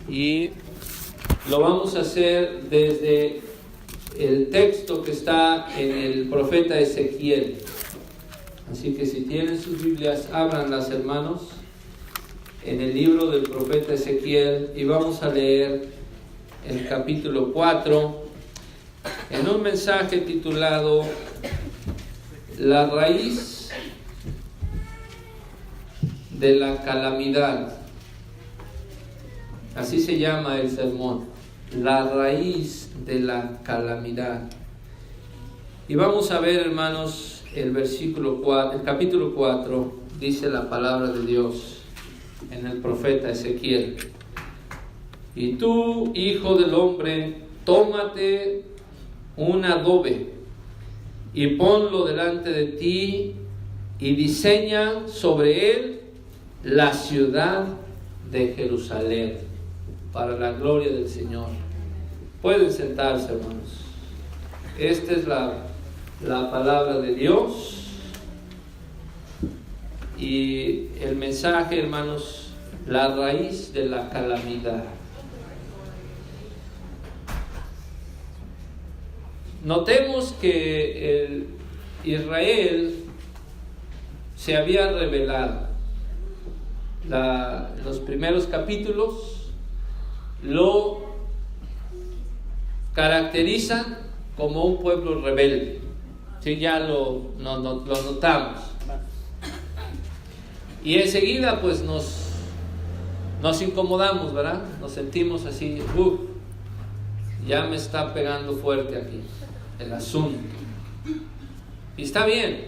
y lo vamos a hacer desde el texto que está en el profeta Ezequiel. Así que si tienen sus Biblias, ábranlas, hermanos, en el libro del profeta Ezequiel, y vamos a leer el capítulo 4 en un mensaje titulado La raíz de la calamidad. Así se llama el sermón, la raíz de la calamidad. Y vamos a ver, hermanos, el capítulo 4, dice la palabra de Dios en el profeta Ezequiel. Y tú, hijo del hombre, tómate un adobe y ponlo delante de ti y diseña sobre él la ciudad de Jerusalén para la gloria del Señor. Pueden sentarse, hermanos. Esta es la palabra de Dios y el mensaje, hermanos, la raíz de la calamidad. Notemos que Israel se había rebelado. Los primeros capítulos lo caracterizan como un pueblo rebelde. Sí, ya lo notamos. Y enseguida pues nos incomodamos, ¿verdad? Nos sentimos así, ya me está pegando fuerte aquí el asunto. Y está bien.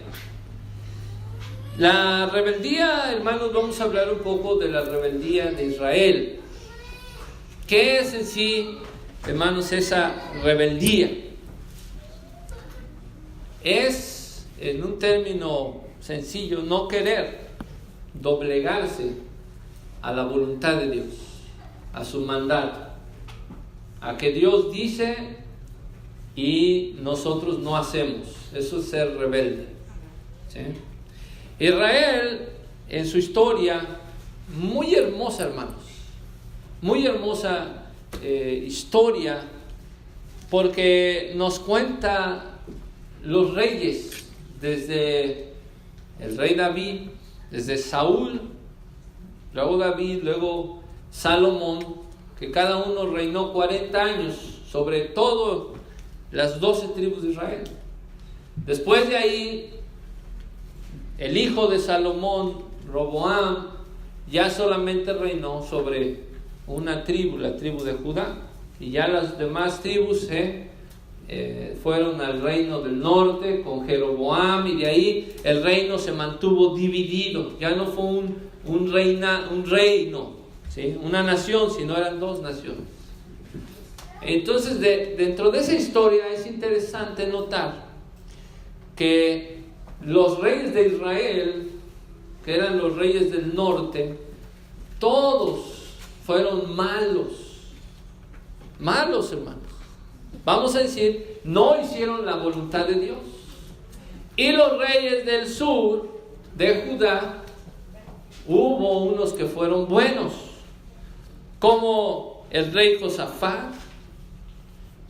La rebeldía, hermanos, vamos a hablar un poco de la rebeldía de Israel. ¿Qué es en sí, hermanos, esa rebeldía? Es, en un término sencillo, no querer doblegarse a la voluntad de Dios, a su mandato, a que Dios dice y nosotros no hacemos. Eso es ser rebelde, ¿sí? Israel, en su historia, muy hermosa, hermanos, muy hermosa historia, porque nos cuenta los reyes, desde el rey David, desde Saúl, luego David, luego Salomón, que cada uno reinó 40 años sobre todo las 12 tribus de Israel. Después de ahí, el hijo de Salomón, Roboam, ya solamente reinó sobre una tribu, la tribu de Judá, y ya las demás tribus fueron al reino del norte con Jeroboam, y de ahí el reino se mantuvo dividido. Ya no fue un reino, ¿sí?, una nación, sino eran dos naciones. Entonces, dentro de esa historia es interesante notar que los reyes de Israel, que eran los reyes del norte, todos fueron malos, hermanos. Vamos a decir, no hicieron la voluntad de Dios. Y los reyes del sur, de Judá, hubo unos que fueron buenos, como el rey Josafat.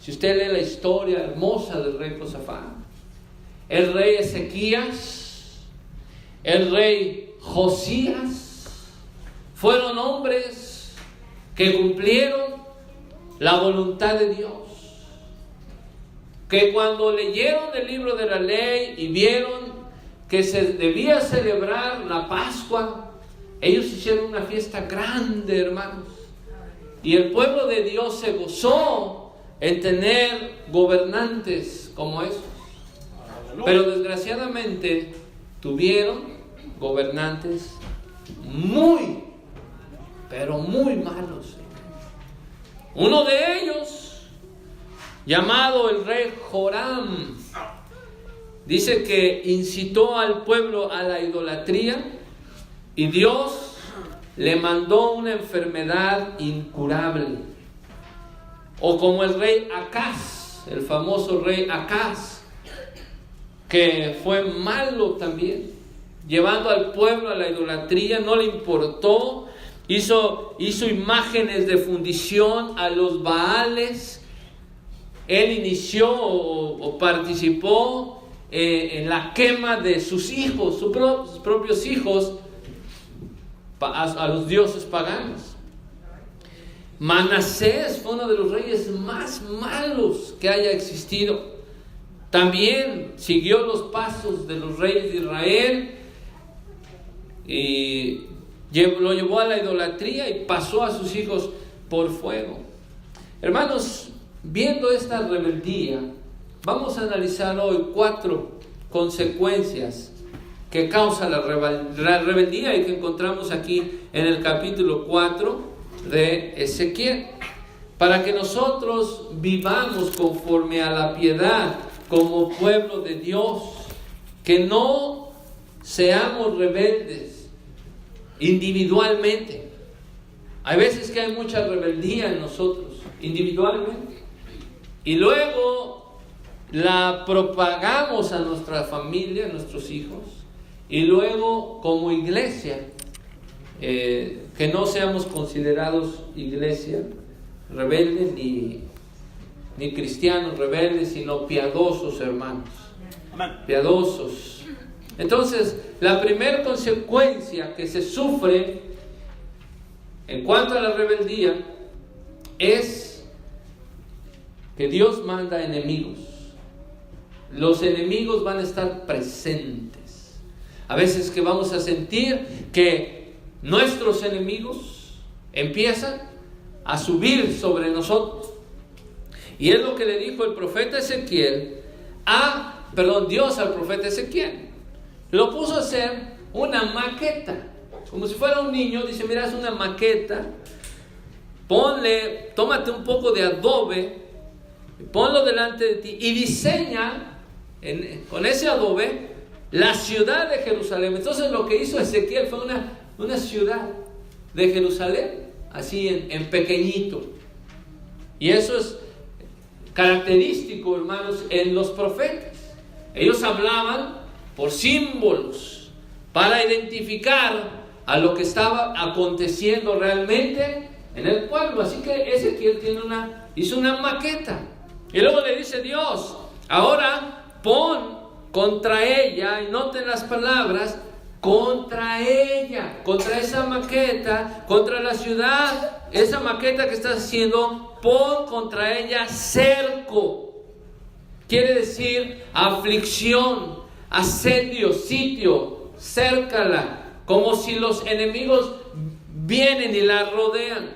Si usted lee la historia hermosa del rey Josafat, el rey Ezequías, el rey Josías, fueron hombres que cumplieron la voluntad de Dios, que cuando leyeron el libro de la ley y vieron que se debía celebrar la Pascua, ellos hicieron una fiesta grande, hermanos, y el pueblo de Dios se gozó en tener gobernantes como esos. Pero desgraciadamente tuvieron gobernantes muy, pero muy malos. Uno de ellos, llamado el rey Joram, dice que incitó al pueblo a la idolatría y Dios le mandó una enfermedad incurable. O como el rey Acaz, el famoso rey Acaz, que fue malo también, llevando al pueblo a la idolatría, no le importó, hizo imágenes de fundición a los Baales. Él inició o participó en la quema de sus hijos, sus propios hijos, a los dioses paganos. Manasés fue uno de los reyes más malos que haya existido. También siguió los pasos de los reyes de Israel y lo llevó a la idolatría y pasó a sus hijos por fuego. Hermanos, viendo esta rebeldía, vamos a analizar hoy 4 consecuencias que causa la rebeldía y que encontramos aquí en el capítulo 4 de Ezequiel, para que nosotros vivamos conforme a la piedad como pueblo de Dios, que no seamos rebeldes individualmente. Hay veces que hay mucha rebeldía en nosotros individualmente y luego la propagamos a nuestra familia, a nuestros hijos, y luego como iglesia que no seamos considerados iglesia rebelde ni cristianos rebeldes, sino piadosos, hermanos. Piadosos. Entonces, la primera consecuencia que se sufre en cuanto a la rebeldía es que Dios manda enemigos. Los enemigos van a estar presentes. A veces que vamos a sentir que nuestros enemigos empiezan a subir sobre nosotros. Y es lo que le dijo el profeta Ezequiel Dios al profeta Ezequiel. Lo puso a hacer una maqueta, como si fuera un niño. Dice: mira, es una maqueta, tómate un poco de adobe, ponlo delante de ti y diseña con ese adobe la ciudad de Jerusalén. Entonces lo que hizo Ezequiel fue una ciudad de Jerusalén, así en pequeñito. Y eso es característico, hermanos, en los profetas. Ellos hablaban por símbolos para identificar a lo que estaba aconteciendo realmente en el pueblo. Así que Ezequiel hizo una maqueta. Y luego le dice Dios: ahora pon contra ella, y noten las palabras, contra ella, contra esa maqueta, contra la ciudad, esa maqueta que estás haciendo, pon contra ella cerco. Quiere decir aflicción, asedio, sitio, cércala, como si los enemigos vienen y la rodean.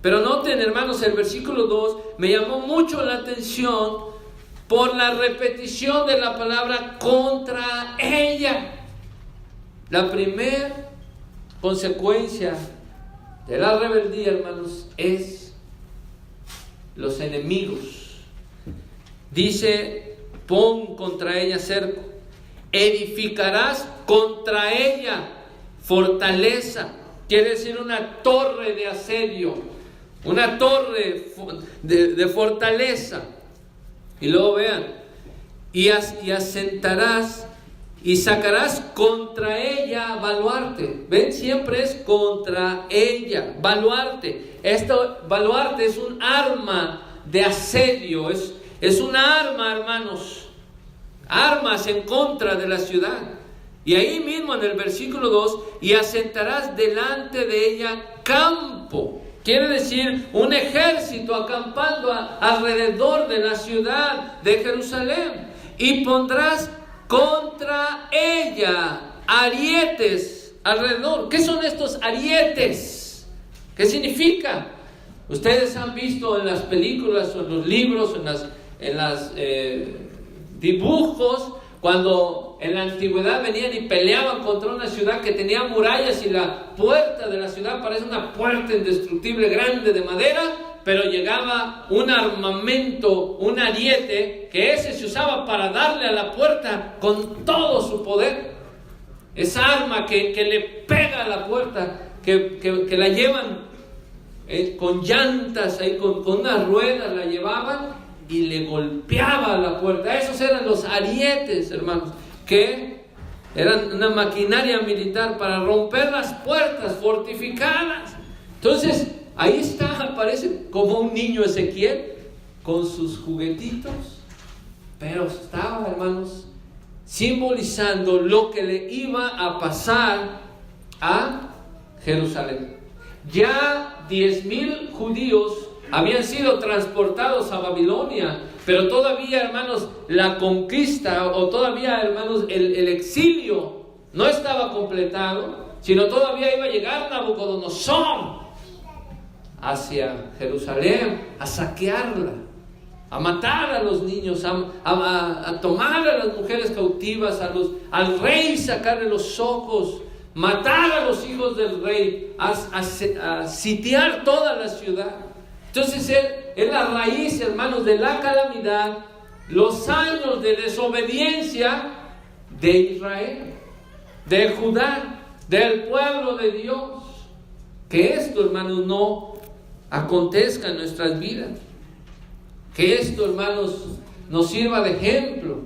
Pero noten, hermanos, el versículo 2 me llamó mucho la atención por la repetición de la palabra contra ella. La primera consecuencia de la rebeldía, hermanos, es los enemigos. Dice: pon contra ella cerco, edificarás contra ella fortaleza. Quiere decir una torre de asedio, una torre de fortaleza. Y luego vean: y asentarás y sacarás contra ella baluarte. Ven, siempre es contra ella, baluarte. Esto, baluarte, es un arma de asedio, es una arma, hermanos, armas en contra de la ciudad. Y ahí mismo en el versículo 2, y asentarás delante de ella campo. Quiere decir un ejército acampando alrededor de la ciudad de Jerusalén. Y pondrás contra ella arietes alrededor. ¿Qué son estos arietes? ¿Qué significa? Ustedes han visto en las películas o en los libros, en las dibujos, cuando en la antigüedad venían y peleaban contra una ciudad que tenía murallas y la puerta de la ciudad parece una puerta indestructible grande de madera, pero llegaba un armamento, un ariete, que ese se usaba para darle a la puerta con todo su poder. Esa arma que le pega a la puerta, que la llevan con llantas, ahí con unas ruedas la llevaban y le golpeaba a la puerta. Esos eran los arietes, hermanos, que eran una maquinaria militar para romper las puertas fortificadas. Entonces, ahí está, aparece como un niño Ezequiel con sus juguetitos, pero estaba, hermanos, simbolizando lo que le iba a pasar a Jerusalén. Ya 10,000 judíos habían sido transportados a Babilonia, pero todavía, hermanos, la conquista, o todavía, hermanos, el exilio no estaba completado, sino todavía iba a llegar Nabucodonosor hacia Jerusalén a saquearla, a matar a los niños, a tomar a las mujeres cautivas, al rey sacarle los ojos, matar a los hijos del rey, a sitiar toda la ciudad. Entonces es la raíz, hermanos, de la calamidad, los años de desobediencia de Israel, de Judá, del pueblo de Dios. Que esto, hermanos, no acontezca en nuestras vidas. Que esto, hermanos, nos sirva de ejemplo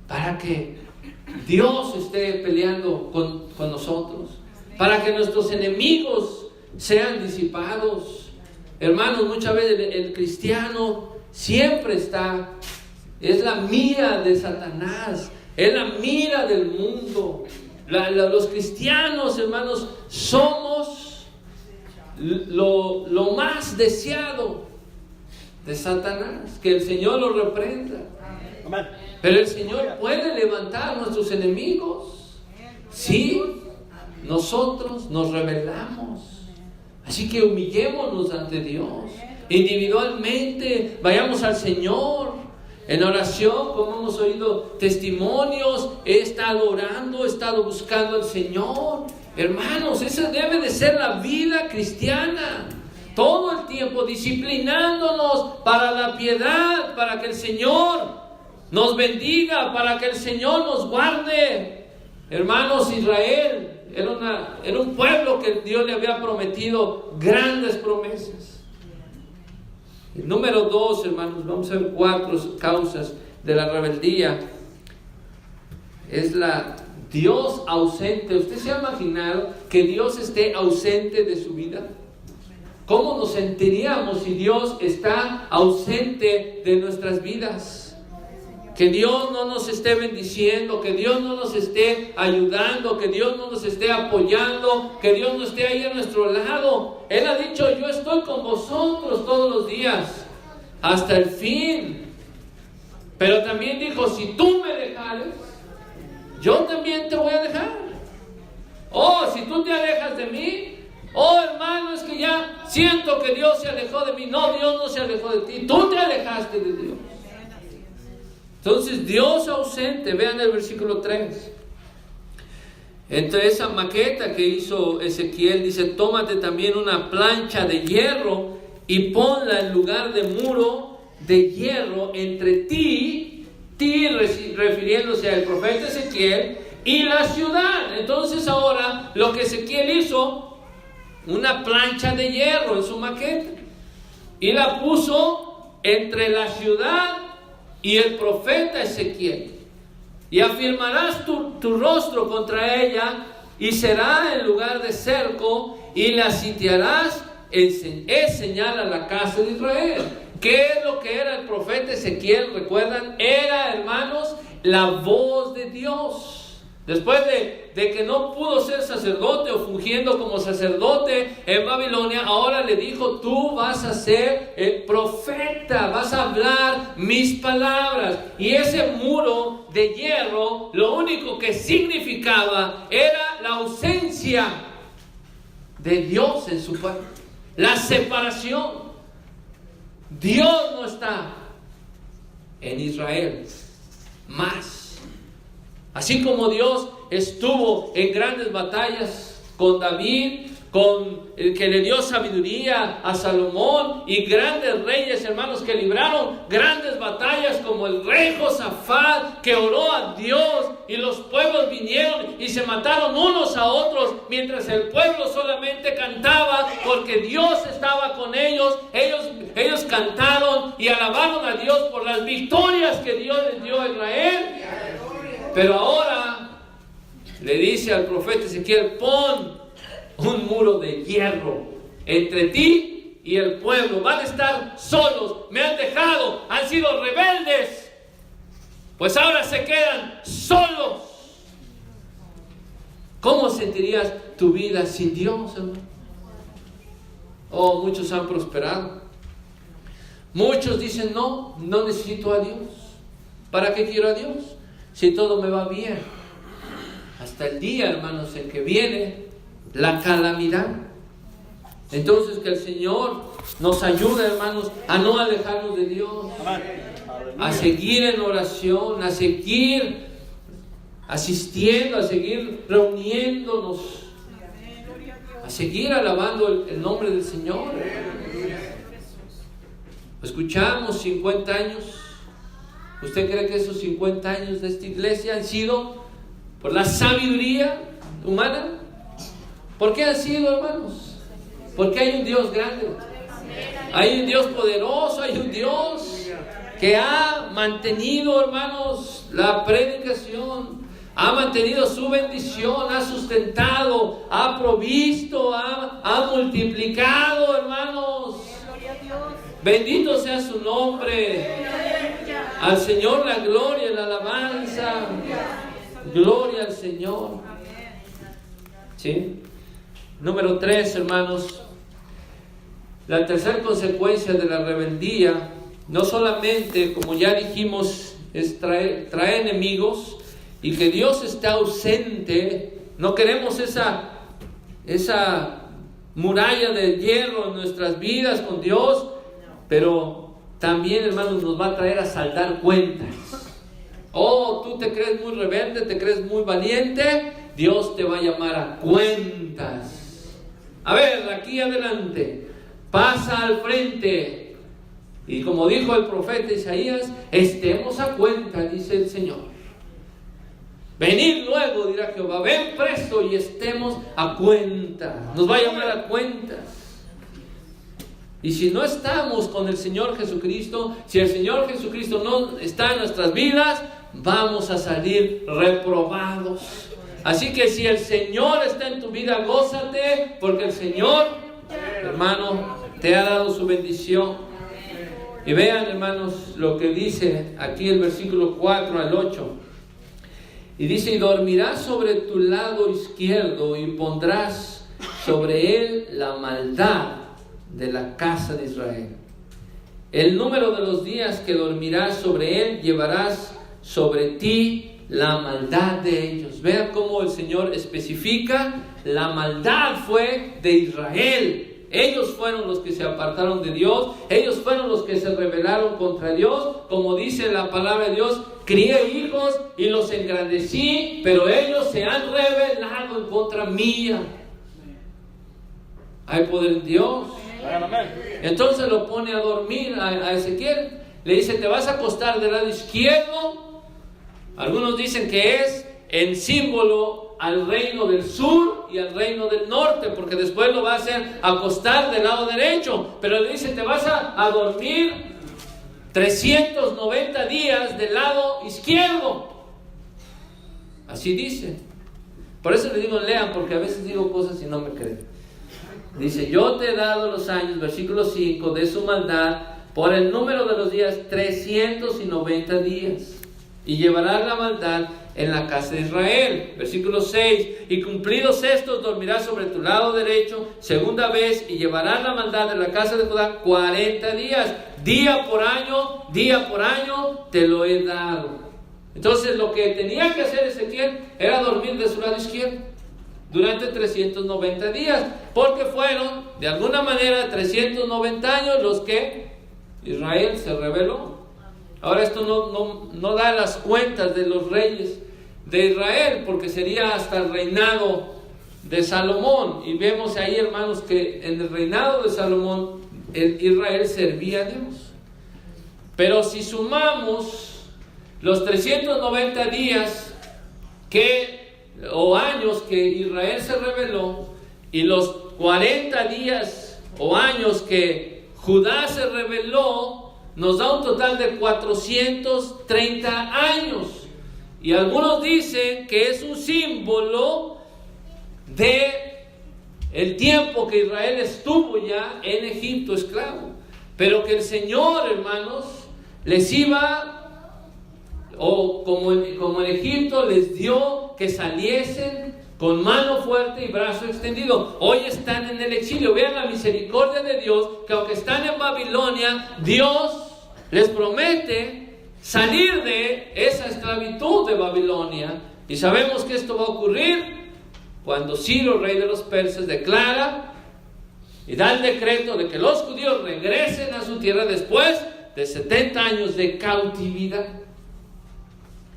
para que Dios esté peleando con nosotros, para que nuestros enemigos sean disipados. Hermanos, muchas veces el cristiano siempre es la mira de Satanás, es la mira del mundo. Los cristianos, hermanos, somos lo más deseado de Satanás. Que el Señor lo reprenda. Amén. Pero el Señor puede levantar a nuestros enemigos si nosotros nos rebelamos. Así que humillémonos ante Dios. Individualmente vayamos al Señor en oración, como hemos oído testimonios. He estado orando, he estado buscando al Señor. Hermanos, esa debe de ser la vida cristiana. Todo el tiempo disciplinándonos para la piedad, para que el Señor nos bendiga, para que el Señor nos guarde. Hermanos, Israel era un pueblo que Dios le había prometido grandes promesas. El número 2, hermanos, vamos a ver 4 causas de la rebeldía. Es la Dios ausente. ¿Usted se ha imaginado que Dios esté ausente de su vida? ¿Cómo nos sentiríamos si Dios está ausente de nuestras vidas? Que Dios no nos esté bendiciendo, que Dios no nos esté ayudando, que Dios no nos esté apoyando, que Dios no esté ahí a nuestro lado. Él ha dicho: yo estoy con vosotros todos los días, hasta el fin. Pero también dijo: si tú me dejares, yo también te voy a dejar. Oh, si tú te alejas de mí, oh hermano, es que ya siento que Dios se alejó de mí. No, Dios no se alejó de ti, tú te alejaste de Dios. Entonces, Dios ausente. Vean el versículo 3. Entre esa maqueta que hizo Ezequiel, dice: tómate también una plancha de hierro y ponla en lugar de muro de hierro entre ti, refiriéndose al profeta Ezequiel, y la ciudad. Entonces ahora lo que Ezequiel hizo, una plancha de hierro en su maqueta, y la puso entre la ciudad y el profeta Ezequiel. Y afirmarás tu rostro contra ella, y será en lugar de cerco, y la sitiarás. Es señal a la casa de Israel. ¿Qué es lo que era el profeta Ezequiel? ¿Recuerdan? Era, hermanos, la voz de Dios. Después de que no pudo ser sacerdote o fungiendo como sacerdote en Babilonia, ahora le dijo: tú vas a ser el profeta, vas a hablar mis palabras. Y ese muro de hierro, lo único que significaba era la ausencia de Dios en su pueblo, la separación. Dios no está en Israel más. Así como Dios estuvo en grandes batallas con David, con el que le dio sabiduría a Salomón, y grandes reyes, hermanos, que libraron grandes batallas, como el rey Josafat, que oró a Dios y los pueblos vinieron y se mataron unos a otros, mientras el pueblo solamente cantaba porque Dios estaba con ellos. Ellos cantaron y alabaron a Dios por las victorias que Dios les dio a Israel. Pero ahora le dice al profeta Ezequiel: pon un muro de hierro entre ti y el pueblo. Van a estar solos, me han dejado, han sido rebeldes, pues ahora se quedan solos. ¿Cómo sentirías tu vida sin Dios, hermano? Oh, muchos han prosperado. Muchos dicen, no necesito a Dios. ¿Para qué quiero a Dios? Si todo me va bien. Hasta el día, hermanos, en que viene la calamidad. Entonces que el Señor nos ayude, hermanos, a no alejarnos de Dios. A seguir en oración, a seguir asistiendo, a seguir reuniéndonos, a seguir alabando el nombre del Señor. Escuchamos 50 años. ¿Usted cree que esos 50 años de esta iglesia han sido por la sabiduría humana? ¿Por qué han sido, hermanos? Porque hay un Dios grande, hay un Dios poderoso, hay un Dios que ha mantenido, hermanos, la predicación, ha mantenido su bendición, ha sustentado, ha provisto, ha multiplicado, hermanos. Bendito sea su nombre. Al Señor la gloria, la alabanza. Gloria al Señor. ¿Sí? Número 3, hermanos. La tercera consecuencia de la rebeldía, no solamente, como ya dijimos, es trae enemigos, y que Dios está ausente. No queremos esa muralla de hierro en nuestras vidas con Dios, pero también, hermanos, nos va a traer a saldar cuentas. Oh, tú te crees muy rebelde, te crees muy valiente, Dios te va a llamar a cuentas. A ver, aquí adelante, pasa al frente, y como dijo el profeta Isaías, estemos a cuenta, dice el Señor. Venid luego, dirá Jehová, ven presto y estemos a cuenta. Nos va a llamar a cuentas. Y si no estamos con el Señor Jesucristo, si el Señor Jesucristo no está en nuestras vidas, vamos a salir reprobados. Así que si el Señor está en tu vida, gózate, porque el Señor, hermano, te ha dado su bendición. Y vean, hermanos, lo que dice aquí el versículo 4 al 8. Y dice, y dormirás sobre tu lado izquierdo y pondrás sobre él la maldad de la casa de Israel. El número de los días que dormirás sobre él, llevarás sobre ti la maldad de ellos. Vean cómo el Señor especifica, la maldad fue de Israel. Ellos fueron los que se apartaron de Dios, ellos fueron los que se rebelaron contra Dios. Como dice la palabra de Dios, crié hijos y los engrandecí, pero ellos se han rebelado en contra mía. Hay poder en Dios. Entonces lo pone a dormir a Ezequiel. Le dice, te vas a acostar del lado izquierdo. Algunos dicen que es en símbolo al reino del sur y al reino del norte, porque después lo va a hacer acostar del lado derecho. Pero le dice, te vas a dormir 390 días del lado izquierdo. Así dice. Por eso les digo, lean, porque a veces digo cosas y no me creen. Dice, yo te he dado los años, versículo 5, de su maldad, por el número de los días, 390 días. Y llevarás la maldad en la casa de Israel. Versículo 6, y cumplidos estos, dormirás sobre tu lado derecho, segunda vez, y llevarás la maldad en la casa de Judá 40 días. Día por año, te lo he dado. Entonces lo que tenía que hacer Ezequiel era dormir de su lado izquierdo durante 390 días, porque fueron de alguna manera 390 años los que Israel se rebeló. Ahora esto no da las cuentas de los reyes de Israel, porque sería hasta el reinado de Salomón. Y vemos ahí, hermanos, que en el reinado de Salomón Israel servía a Dios. Pero si sumamos los 390 días o años que Israel se rebeló, y los 40 días o años que Judá se rebeló, nos da un total de 430 años. Y algunos dicen que es un símbolo de el tiempo que Israel estuvo ya en Egipto esclavo, pero que el Señor, hermanos, les iba, o como en Egipto les dio que saliesen con mano fuerte y brazo extendido. Hoy están en el exilio. Vean la misericordia de Dios, que aunque están en Babilonia, Dios les promete salir de esa esclavitud de Babilonia. Y sabemos que esto va a ocurrir cuando Ciro, rey de los persas, declara y da el decreto de que los judíos regresen a su tierra después de 70 años de cautividad.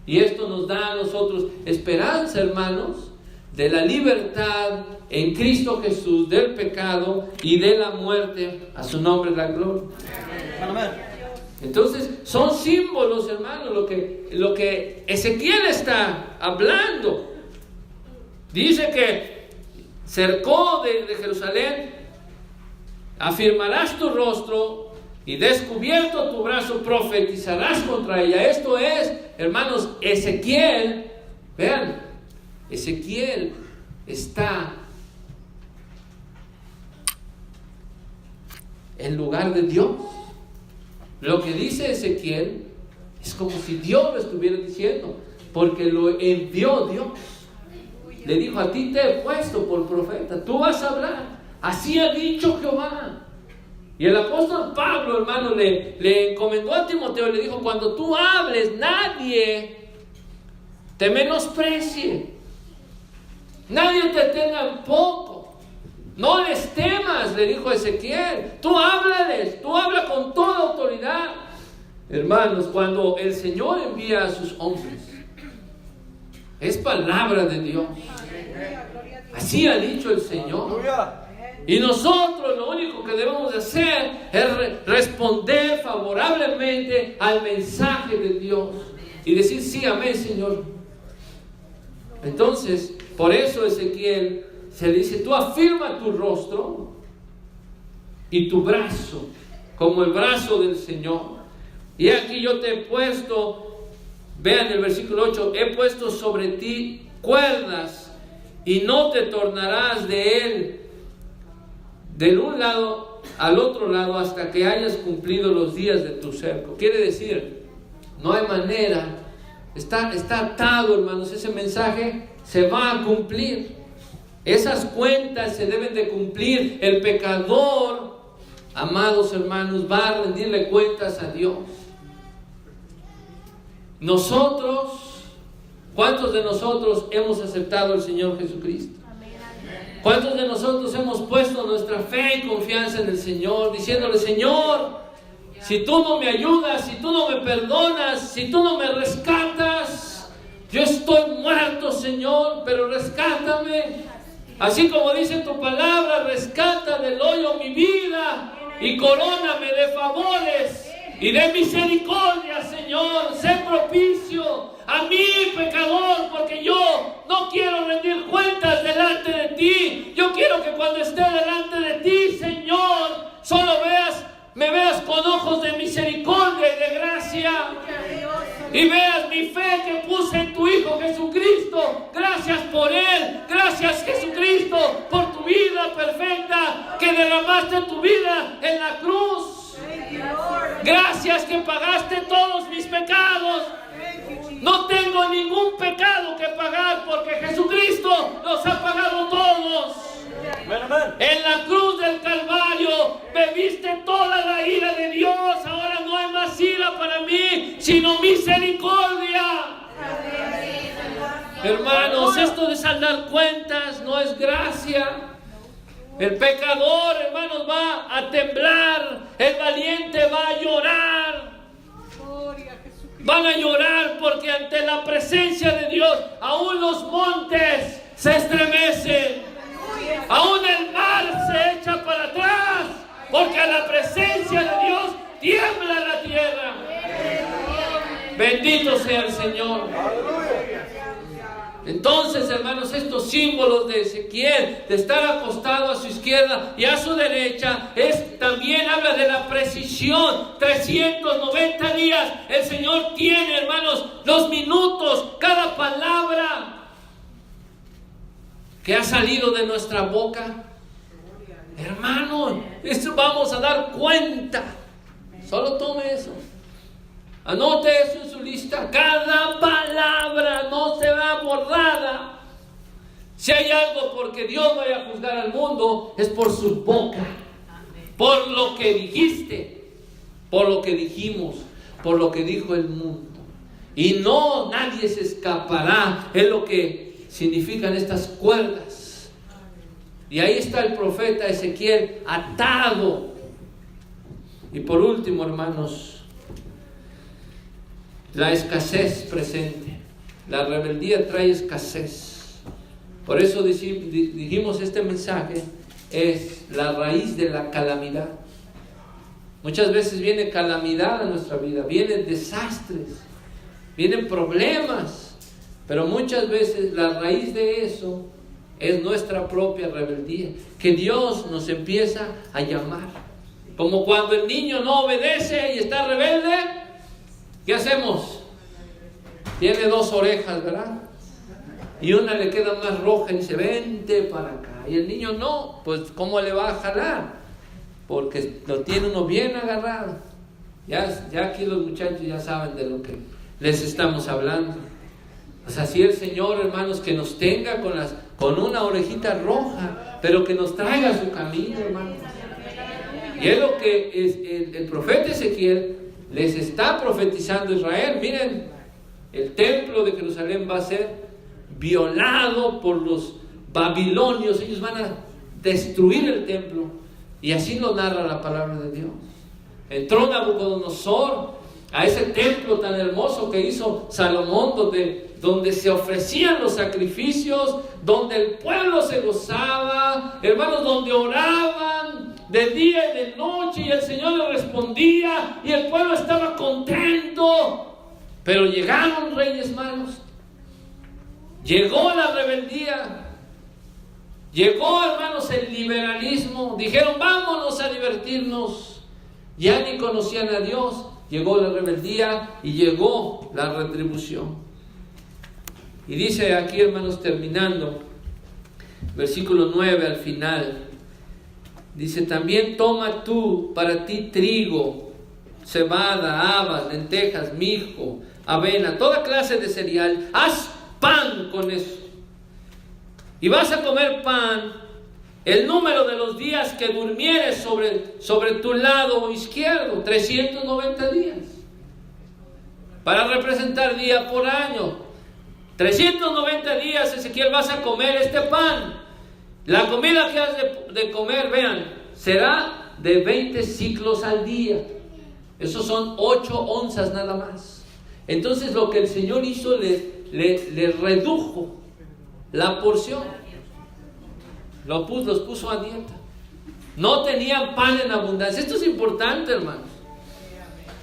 Y esto nos da a nosotros esperanza, hermanos, de la libertad en Cristo Jesús, del pecado y de la muerte. A su nombre la gloria. Entonces son símbolos, hermanos, lo que Ezequiel está hablando. Dice que cercó de Jerusalén, afirmarás tu rostro y descubierto tu brazo profetizarás contra ella. Esto es, hermanos, Ezequiel, vean, Ezequiel está en lugar de Dios. Lo que dice Ezequiel es como si Dios lo estuviera diciendo, porque lo envió Dios. Le dijo: a ti te he puesto por profeta, tú vas a hablar, así ha dicho Jehová. Y el apóstol Pablo, hermano, le encomendó a Timoteo, le dijo: cuando tú hables, nadie te menosprecie, nadie te tenga en poco, no les temas, le dijo Ezequiel. Tú háblales, tú habla con toda autoridad. Hermanos, cuando el Señor envía a sus hombres, es palabra de Dios. Así ha dicho el Señor. Y nosotros lo único que debemos de hacer es responder favorablemente al mensaje de Dios y decir: sí, amén, Señor. Entonces, por eso Ezequiel se le dice: tú afirma tu rostro y tu brazo como el brazo del Señor. Y aquí yo te he puesto, vean el versículo 8, he puesto sobre ti cuerdas y no te tornarás de él del un lado al otro lado hasta que hayas cumplido los días de tu cerco. Quiere decir, no hay manera, está atado, hermanos, ese mensaje se va a cumplir. Esas cuentas se deben de cumplir. El pecador, amados hermanos, va a rendirle cuentas a Dios. Nosotros, ¿cuántos de nosotros hemos aceptado al Señor Jesucristo? ¿Cuántos de nosotros hemos puesto nuestra fe y confianza en el Señor, diciéndole: Señor, si tú no me ayudas, si tú no me perdonas, si tú no me rescatas, yo estoy muerto, Señor, pero rescátame. Así como dice tu palabra: rescata del hoyo mi vida y coróname de favores y de misericordia, Señor. Sé propicio a mí, pecador, porque yo no quiero rendir cuentas delante de ti. Yo quiero que cuando esté delante de ti, Señor, solo me veas con ojos de misericordia y de gracia, y veas mi fe que puse en tu Hijo Jesucristo. Gracias por Él. Gracias, Jesucristo, por tu vida perfecta que derramaste tu vida en la cruz. Gracias que pagaste todos mis pecados. No tengo ningún pecado que pagar porque Jesucristo los ha pagado todos. En la cruz del Calvario bebiste toda la ira de Dios. Ahora no hay más ira para mí, sino misericordia. Hermanos, esto de saldar cuentas no es gracia. El pecador, hermanos, va a temblar. El valiente va a llorar. Van a llorar porque ante la presencia de Dios aún los montes se estremecen, aún el mar se echa para atrás, porque a la presencia de Dios tiembla la tierra. Bendito sea el Señor. Entonces, hermanos, estos símbolos de Ezequiel, de estar acostado a su izquierda y a su derecha, también habla de la precisión. 390 días el Señor tiene, hermanos, los minutos, cada palabra que ha salido de nuestra boca Hermano, esto vamos a dar cuenta. Solo tome eso. Anote eso en su lista. Cada palabra no será borrada. Si hay algo porque Dios vaya a juzgar al mundo, es por su boca. Por lo que dijiste, por lo que dijimos, por lo que dijo el mundo. Y no, nadie se escapará. Es lo que significan estas cuerdas. Y ahí está el profeta Ezequiel atado. Y por último, hermanos, la escasez presente. La rebeldía trae escasez. Por eso dijimos este mensaje es la raíz de la calamidad. Muchas veces viene calamidad a nuestra vida, vienen desastres, vienen problemas, pero muchas veces la raíz de eso es nuestra propia rebeldía, que Dios nos empieza a llamar. Como cuando el niño no obedece y está rebelde, ¿qué hacemos? Tiene 2 orejas, ¿verdad? Y una le queda más roja y dice, vente para acá. Y el niño no, pues ¿cómo le va a jalar? Porque lo tiene uno bien agarrado. Ya aquí los muchachos ya saben de lo que les estamos hablando. Pues así el Señor, hermanos, que nos tenga con una orejita roja, pero que nos traiga a su camino, hermanos. Y es lo que el profeta Ezequiel les está profetizando a Israel. Miren, el templo de Jerusalén va a ser violado por los babilonios. Ellos van a destruir el templo. Y así lo narra la palabra de Dios. Entró Nabucodonosor a ese templo tan hermoso que hizo Salomón, donde se ofrecían los sacrificios, donde el pueblo se gozaba, hermanos, donde oraban de día y de noche, y el Señor le respondía, y el pueblo estaba contento. Pero llegaron reyes malos, llegó la rebeldía, llegó, hermanos, el liberalismo. Dijeron, vámonos a divertirnos. Ya ni conocían a Dios. Llegó la rebeldía y llegó la retribución. Y dice aquí, hermanos, terminando, versículo 9 al final, dice, también toma tú para ti trigo, cebada, habas, lentejas, mijo, avena, toda clase de cereal. Haz pan con eso. Y vas a comer pan el número de los días que durmieres sobre tu lado izquierdo, 390 días. Para representar día por año. 390 días, Ezequiel, vas a comer este pan. La comida que has de comer, vean, será de 20 ciclos al día. Esos son 8 onzas nada más. Entonces lo que el Señor hizo, le redujo la porción. Los puso a dieta. No tenían pan en abundancia. Esto es importante, hermanos.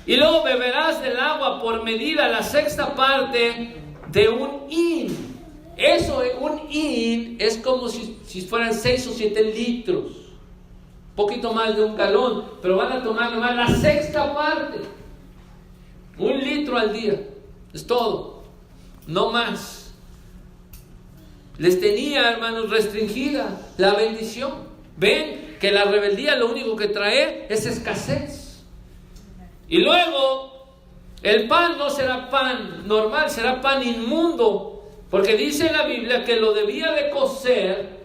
Y luego beberás del agua por medida, la 6ª parte de un hin. Eso, un hin, es como si fueran 6 o 7 litros. Un poquito más de un galón. Pero van a tomar nomás la 6ª parte. 1 litro al día. Es todo. No más. Les tenía, hermanos, restringida la bendición. Ven que la rebeldía lo único que trae es escasez. Y luego, el pan no será pan normal, será pan inmundo. Porque dice la Biblia que lo debía de cocer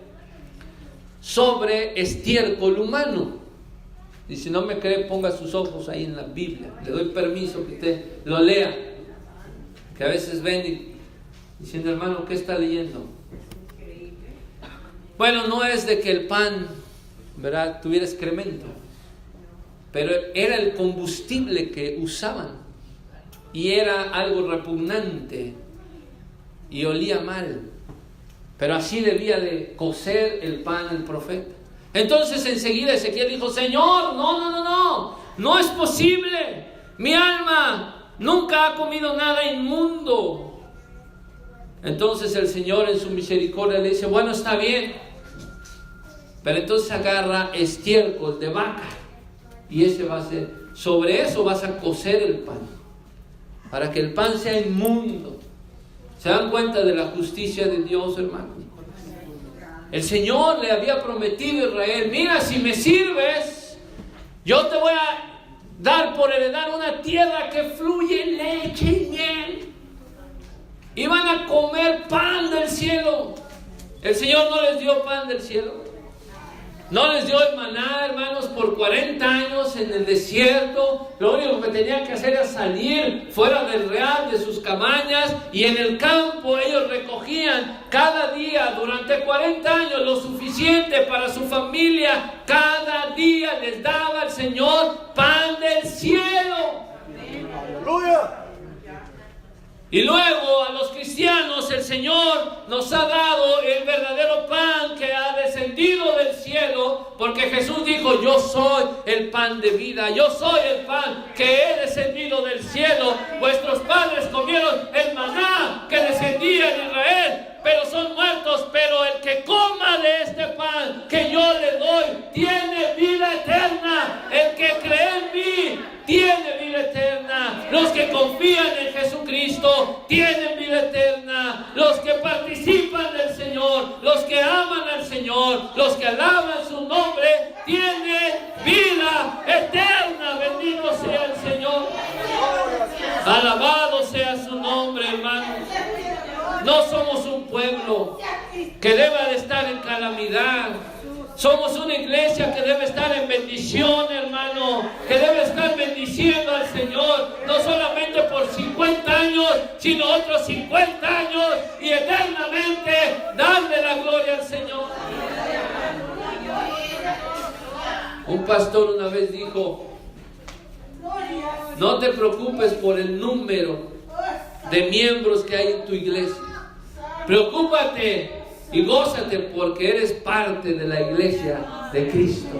sobre estiércol humano. Y si no me cree, ponga sus ojos ahí en la Biblia. Le doy permiso que usted lo lea. Que a veces ven y diciendo, hermano, ¿qué está leyendo? Bueno, no es de que el pan, ¿verdad?, tuviera excremento, pero era el combustible que usaban y era algo repugnante y olía mal. Pero así debía de cocer el pan el profeta. Entonces enseguida Ezequiel dijo, Señor, no es posible. Mi alma nunca ha comido nada inmundo. Entonces el Señor en su misericordia le dice, bueno, está bien. Pero entonces agarra estiércol de vaca y ese va a ser, sobre eso vas a cocer el pan, para que el pan sea inmundo. ¿Se dan cuenta de la justicia de Dios, hermanos? El Señor le había prometido a Israel: mira, si me sirves, yo te voy a dar por heredar una tierra que fluye leche y miel. Iban a comer pan del cielo. El Señor no les dio pan del cielo. No les dio el maná, hermanos, por 40 años en el desierto. Lo único que tenían que hacer era salir fuera del real, de sus cabañas, y en el campo ellos recogían cada día durante 40 años lo suficiente para su familia. Cada día les daba el Señor pan del cielo. ¡Aleluya! Y luego a los cristianos el Señor nos ha dado el verdadero pan que ha descendido del cielo, porque Jesús dijo: yo soy el pan de vida, yo soy el pan que he descendido del cielo. Vuestros padres comieron el maná que descendía en Israel, pero son muertos. Pero el que coma de este pan que yo le doy tiene vida eterna. El que cree en mí tiene vida eterna. Los que confían en Jesucristo tienen vida eterna. Los que participan del Señor, los que aman al Señor, los que alaban su nombre, tienen vida eterna. Bendito sea el Señor. Alabado sea su nombre, hermanos. No somos un pueblo que deba de estar en calamidad. Somos una iglesia que debe estar en bendición, hermano, que debe estar bendiciendo al Señor, no solamente por 50 años, sino otros 50 años, y eternamente darle la gloria al Señor. Un pastor una vez dijo: no te preocupes por el número de miembros que hay en tu iglesia. Preocúpate y gózate porque eres parte de la iglesia de Cristo.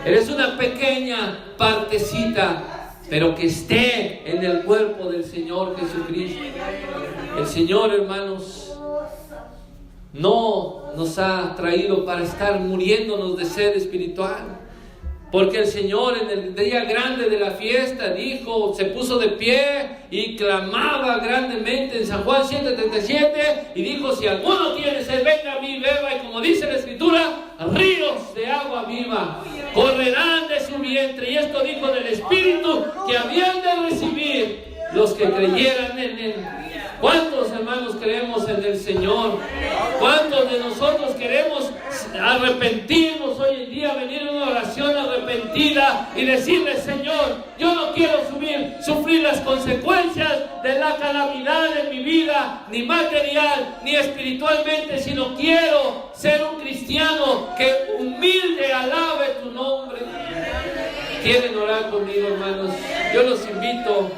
Eres una pequeña partecita, pero que esté en el cuerpo del Señor Jesucristo. El Señor, hermanos, no nos ha traído para estar muriéndonos de sed espiritual. Porque el Señor en el día grande de la fiesta dijo, se puso de pie y clamaba grandemente en San Juan 7:37 y dijo: si alguno tiene sed, venga a mí, beba. Y como dice la Escritura, ríos de agua viva correrán de su vientre. Y esto dijo del Espíritu que habían de recibir los que creyeran en Él. ¿Cuántos hermanos creemos en el Señor? ¿Cuántos de nosotros queremos arrepentirnos hoy en día, venir a una oración arrepentida y decirle: Señor, yo no quiero sufrir las consecuencias de la calamidad en mi vida, ni material, ni espiritualmente, sino quiero ser un cristiano que humilde alabe tu nombre? ¿Quieren orar conmigo, hermanos? Yo los invito